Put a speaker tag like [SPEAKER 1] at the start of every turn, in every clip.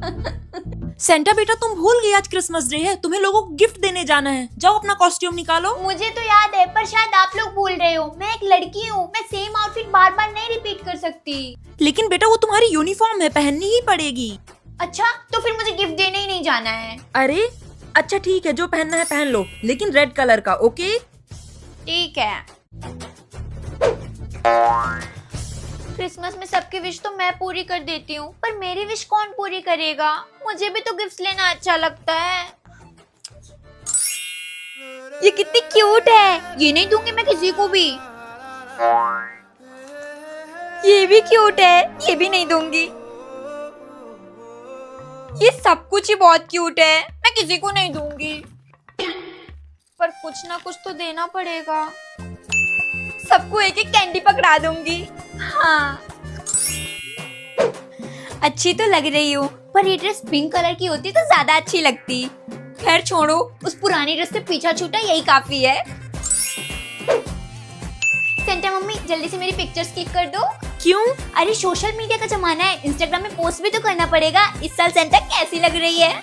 [SPEAKER 1] Santa बेटा तुम भूल गई आज क्रिसमस डे है, तुम्हें लोगों को गिफ्ट देने जाना है। जाओ अपना कॉस्ट्यूम निकालो।
[SPEAKER 2] मुझे तो याद है, पर शायद आप लोग भूल रहे हो। मैं एक लड़की हूँ, मैं सेम आउटफिट बार बार नहीं रिपीट कर सकती।
[SPEAKER 1] लेकिन बेटा वो तुम्हारी यूनिफॉर्म है, पहननी ही पड़ेगी।
[SPEAKER 2] अच्छा, तो फिर मुझे गिफ्ट देने ही नहीं जाना है।
[SPEAKER 1] अरे अच्छा ठीक है, जो पहनना है पहन लो, लेकिन रेड कलर का, ओके?
[SPEAKER 2] ठीक है। क्रिसमस में सबकी विश तो मैं पूरी कर देती हूँ, पर मेरी विश कौन पूरी करेगा? मुझे भी तो गिफ्ट लेना अच्छा लगता है। ये कितनी क्यूट है, ये नहीं दूंगी मैं किसी को भी। ये भी क्यूट है, ये भी नहीं दूंगी। ये सब कुछ ही बहुत क्यूट है, मैं किसी को नहीं दूंगी। पर कुछ ना कुछ तो देना पड़ेगा। सबको एक एक कैंडी पकड़ा दूंगी। हाँ, अच्छी तो लग रही हूँ, पर ये ड्रेस पिंक कलर की होती तो ज्यादा अच्छी लगती। खैर छोड़ो, उस पुरानी ड्रेस से पीछा छूटा यही काफी है। सेंटा मम्मी जल्दी से मेरी पिक्चर्स क्लिक कर दो।
[SPEAKER 1] क्यों?
[SPEAKER 2] अरे सोशल मीडिया का जमाना है, इंस्टाग्राम में पोस्ट भी तो करना पड़ेगा। इस साल सेंटा कैसी लग रही है?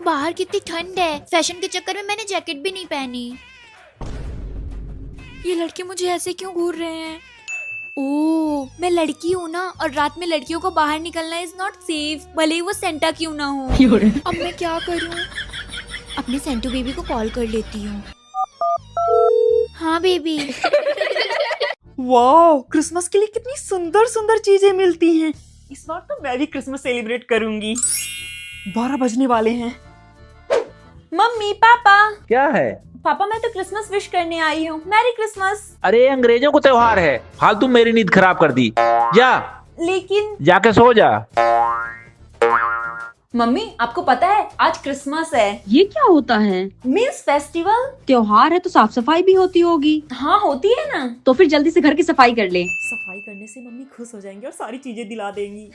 [SPEAKER 2] बाहर कितनी ठंड है, फैशन के चक्कर में मैंने जैकेट भी नहीं पहनी। ये लड़के मुझे ऐसे क्यों घूर रहे हैं? ओह, मैं लड़की हूँ ना, और रात में लड़कियों को बाहर निकलना इज नॉट सेफ, भले ही वो सेंटा क्यों ना हो। अब मैं क्या करूँ? अपने सेंटू बेबी को कॉल कर लेती हूँ। हाँ बेबी।
[SPEAKER 1] वाओ, क्रिसमस के लिए कितनी सुंदर सुंदर चीजें मिलती हैं। इस बार तो मैं भी क्रिसमस सेलिब्रेट करूंगी। 12 बजने वाले हैं। Mummy papa.
[SPEAKER 3] क्या है?
[SPEAKER 1] पापा मैं तो क्रिसमस विश करने आई हूँ। Merry Christmas.
[SPEAKER 3] अरे अंग्रेजों को त्योहार है, फालतू मेरी नींद खराब कर दी। जा,
[SPEAKER 1] लेकिन
[SPEAKER 3] जाके सो जा।
[SPEAKER 1] मम्मी आपको पता है आज क्रिसमस है।
[SPEAKER 4] ये क्या होता है?
[SPEAKER 1] Means festival.
[SPEAKER 4] त्योहार है तो साफ सफाई भी होती होगी।
[SPEAKER 1] हाँ होती है ना।
[SPEAKER 4] तो फिर जल्दी से घर की सफाई कर ले।
[SPEAKER 1] सफाई करने से मम्मी खुश हो जाएंगी और सारी चीजें दिला देंगी।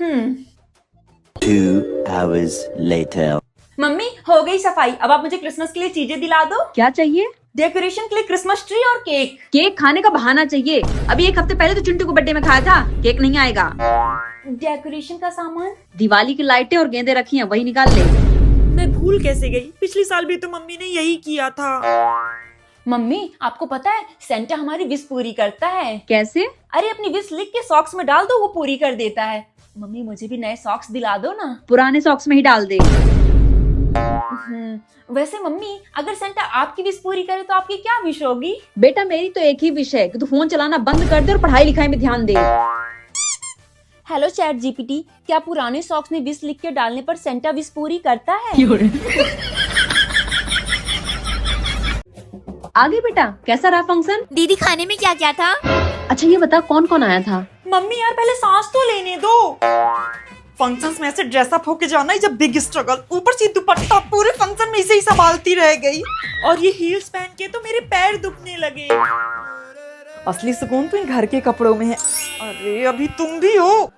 [SPEAKER 5] 2 hours later.
[SPEAKER 1] मम्मी हो गई सफाई, अब आप मुझे क्रिसमस के लिए चीजें दिला दो।
[SPEAKER 4] क्या चाहिए?
[SPEAKER 1] डेकोरेशन के लिए क्रिसमस ट्री और केक।
[SPEAKER 4] केक खाने का बहाना चाहिए। अभी 1 हफ्ते पहले तो चिंटू को बर्थडे में खाया था। केक नहीं आएगा।
[SPEAKER 1] डेकोरेशन का सामान,
[SPEAKER 4] दिवाली की लाइटें और गेंदे रखी हैं, वही निकाल ले।
[SPEAKER 1] मैं भूल कैसे गई, पिछले साल भी तो मम्मी ने यही किया था। मम्मी आपको पता है सेंटा हमारी विश पूरी करता है।
[SPEAKER 4] कैसे?
[SPEAKER 1] अरे अपनी विश लिख के सॉक्स में डाल दो, वो पूरी कर देता है। मम्मी मुझे भी नए सॉक्स दिला दो ना।
[SPEAKER 4] पुराने सॉक्स में ही डाल दे।
[SPEAKER 1] वैसे मम्मी अगर सेंटा आपकी विश पूरी करे तो आपकी क्या विश होगी?
[SPEAKER 4] बेटा मेरी तो एक ही विश है कि तू फोन चलाना बंद कर दे और पढ़ाई लिखाई में ध्यान दे।
[SPEAKER 1] हेलो चैट जीपीटी, क्या पुराने सॉक्स में विश लिख के डालने पर सेंटा विश पूरी करता है?
[SPEAKER 4] आगे बेटा कैसा रहा फंक्शन?
[SPEAKER 2] दीदी खाने में क्या क्या था?
[SPEAKER 4] अच्छा ये बता कौन कौन आया था?
[SPEAKER 1] मम्मी यार पहले सांस तो लेने दो। फंक्शंस में ऐसे ड्रेसअप होके जाना ही जब बिग स्ट्रगल, ऊपर से दुपट्टा, पूरे फंक्शन में इसे ही संभालती रह गई। और ये हील्स पहन के तो मेरे पैर दुखने लगे। असली सुकून तो इन घर के कपड़ों में है। अरे अभी तुम भी हो।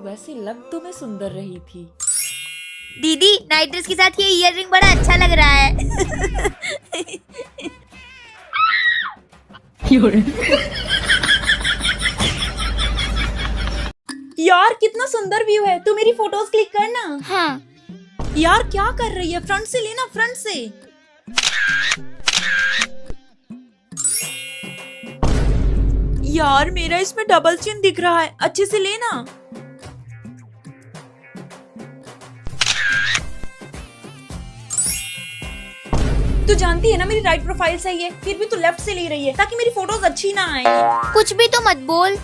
[SPEAKER 1] वैसे लग तो मैं सुंदर रही थी।
[SPEAKER 2] दीदी नाइट ड्रेस के साथ ये ईयररिंग बड़ा अच्छा लग रहा है।
[SPEAKER 1] यार कितना सुंदर व्यू है, तू मेरी फोटोज क्लिक करना।
[SPEAKER 2] हाँ।
[SPEAKER 1] यार क्या कर रही है, फ्रंट से लेना, फ्रंट से। यार मेरा इसमें डबल चिन दिख रहा है, अच्छे से लेना। तू जानती है ना मेरी राइट प्रोफाइल सही है, फिर भी तू लेफ्ट से ले रही है ताकि मेरी फोटोज अच्छी ना आए।
[SPEAKER 2] कुछ भी तो मत बोल।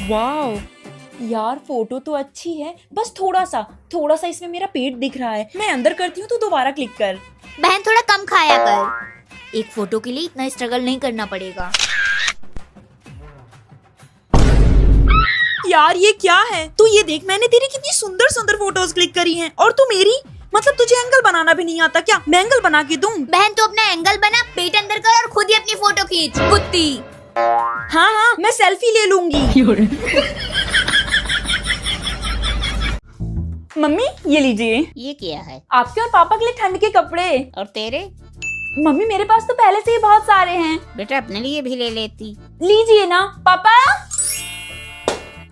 [SPEAKER 1] वाओ यार फोटो तो अच्छी है, बस थोड़ा सा इसमें मेरा पेट दिख रहा है। मैं अंदर करती हूँ तो दोबारा क्लिक कर।
[SPEAKER 2] बहन थोड़ा कम खाया कर, एक फोटो के लिए इतना स्ट्रगल नहीं करना पड़ेगा।
[SPEAKER 1] यार ये क्या है, तू ये देख मैंने तेरी कितनी सुंदर सुंदर फोटोज क्लिक करी हैं और तू मेरी, मतलब तुझे एंगल बनाना भी नहीं आता क्या? मैं एंगल बना के दूं?
[SPEAKER 2] बहन तू अपना एंगल बना, पेट अंदर कर और खुद ही अपनी फोटो खींच कुत्ती।
[SPEAKER 1] हाँ मैं सेल्फी ले लूंगी।
[SPEAKER 2] मम्मी ये लीजिए,
[SPEAKER 6] ये क्या है?
[SPEAKER 2] आपके और पापा के लिए ठंड के कपड़े।
[SPEAKER 6] और तेरे?
[SPEAKER 2] मम्मी मेरे पास तो पहले से ही बहुत सारे हैं।
[SPEAKER 6] बेटा अपने लिए भी ले लेती।
[SPEAKER 2] लीजिए ना पापा।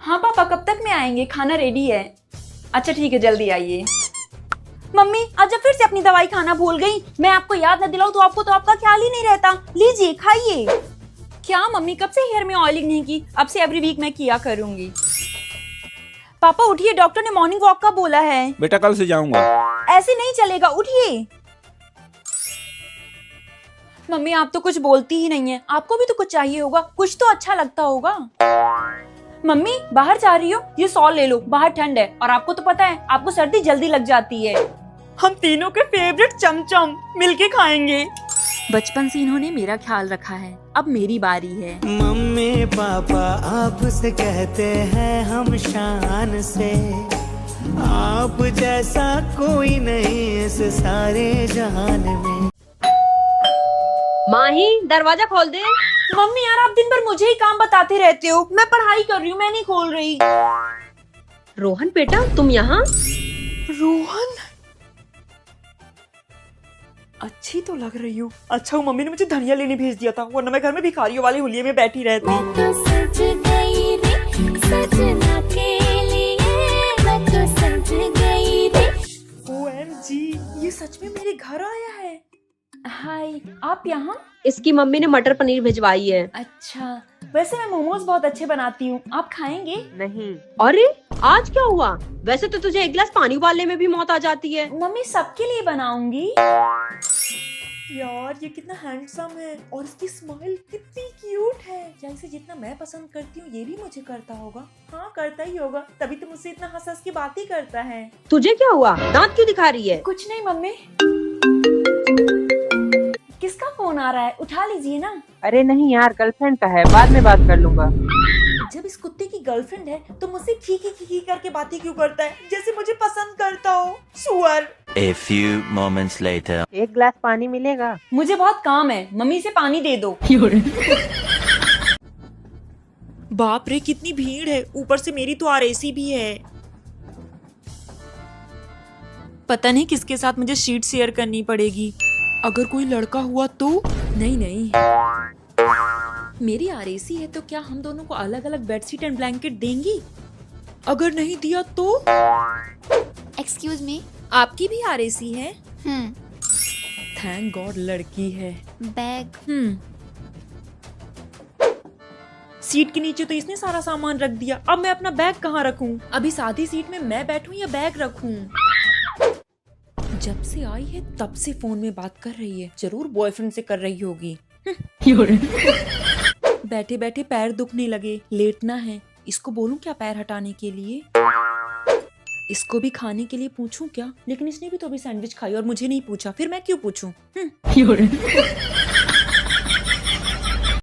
[SPEAKER 2] हाँ पापा कब तक में आएंगे? खाना रेडी है। अच्छा ठीक है, जल्दी आइए। मम्मी आज जब फिर से अपनी दवाई खाना भूल गई। मैं आपको याद न दिलाऊं तो आपको तो आपका ख्याल ही नहीं रहता। लीजिए खाइए। क्या मम्मी कब से हेयर में ऑयलिंग नहीं की? अब से एवरी वीक मैं किया करूंगी। पापा उठिए, डॉक्टर ने मॉर्निंग वॉक का बोला है।
[SPEAKER 7] बेटा कल से जाऊंगा।
[SPEAKER 2] ऐसे नहीं चलेगा, उठिए। मम्मी आप तो कुछ बोलती ही नहीं है। आपको भी तो कुछ चाहिए होगा, कुछ तो अच्छा लगता होगा। मम्मी बाहर जा रही हो? ये सॉल ले लो, बाहर ठंड है और आपको तो पता है आपको सर्दी जल्दी लग जाती है।
[SPEAKER 1] हम तीनों के फेवरेट चमचम मिलके खाएंगे।
[SPEAKER 2] बचपन से इन्होंने मेरा ख्याल रखा है, अब मेरी बारी है।
[SPEAKER 8] मम्मी पापा आपसे कहते हैं हम शान से, आप जैसा कोई नहीं इस सारे जहान में।
[SPEAKER 4] माही दरवाजा खोल दे।
[SPEAKER 2] मम्मी यार आप दिन भर मुझे ही काम बताते रहते हो। मैं पढ़ाई कर रही हूँ, मैं नहीं खोल रही।
[SPEAKER 4] रोहन बेटा तुम यहाँ?
[SPEAKER 1] रोहन, अच्छी तो लग रही हूँ। अच्छा वो मम्मी ने मुझे धनिया लेने भेज दिया था, वरना मैं घर में भिखारियों वाले हुलिये में बैठी रहती।
[SPEAKER 9] मैं तो सज गई रे सजना के लिए, मैं तो सज गई रे।
[SPEAKER 1] OMG, ये सच में मेरे घर आया है।
[SPEAKER 2] हाय, आप यहाँ?
[SPEAKER 4] इसकी मम्मी ने मटर पनीर भिजवाई है।
[SPEAKER 2] अच्छा, वैसे मैं मोमोज बहुत अच्छे बनाती हूँ, आप खाएंगे?
[SPEAKER 4] नहीं। अरे आज क्या हुआ? वैसे तो तुझे एक गिलास पानी उबालने में भी मौत आ जाती है।
[SPEAKER 2] मम्मी सबके लिए बनाऊंगी।
[SPEAKER 1] यार ये कितना हैंडसम है और इसकी स्माइल कितनी क्यूट है। क्या इसे जितना मैं पसंद करती हूँ ये भी मुझे करता होगा? हाँ करता ही होगा, तभी तो मुझसे इतना हंस हंस की बातें करता है।
[SPEAKER 4] तुझे क्या हुआ? दांत क्यों दिखा रही है?
[SPEAKER 2] कुछ नहीं मम्मी। किसका फोन आ रहा है? उठा लीजिए ना।
[SPEAKER 10] अरे नहीं यार, गर्लफ्रेंड का है, बाद में बात कर लूंगा।
[SPEAKER 1] जब इस कुत्ते की गर्लफ्रेंड है तो मुझसे खी खी करके बातें क्यों करता है, जैसे मुझे पसंद करता हो। सुअर।
[SPEAKER 5] A few moments later.
[SPEAKER 10] एक गिलास पानी मिलेगा?
[SPEAKER 2] मुझे बहुत काम है, मम्मी से पानी दे दो।
[SPEAKER 1] बाप रे कितनी भीड़ है, ऊपर से मेरी तो RAC भी है। पता नहीं किसके साथ मुझे शीट शेयर करनी पड़ेगी। अगर कोई लड़का हुआ तो? नहीं, मेरी RAC है तो क्या हम दोनों को अलग अलग बेडशीट एंड ब्लैंकेट देंगी? अगर नहीं दिया तो?
[SPEAKER 2] एक्सक्यूज मी,
[SPEAKER 1] आपकी भी RAC है? थैंक गॉड लड़की है।
[SPEAKER 2] बैग।
[SPEAKER 1] सीट के नीचे तो इसने सारा सामान रख दिया, अब मैं अपना बैग कहाँ रखूं? अभी सादी सीट में मैं बैठूं या बैग रखूं? जब से आई है तब से फोन में बात कर रही है, जरूर बॉयफ्रेंड से कर रही होगी। बैठे बैठे पैर दुखने लगे, लेटना है। इसको बोलूं क्या पैर हटाने के लिए? इसको भी खाने के लिए पूछूं क्या? लेकिन इसने भी तो अभी सैंडविच खाई और मुझे नहीं पूछा, फिर मैं क्यों पूछूं?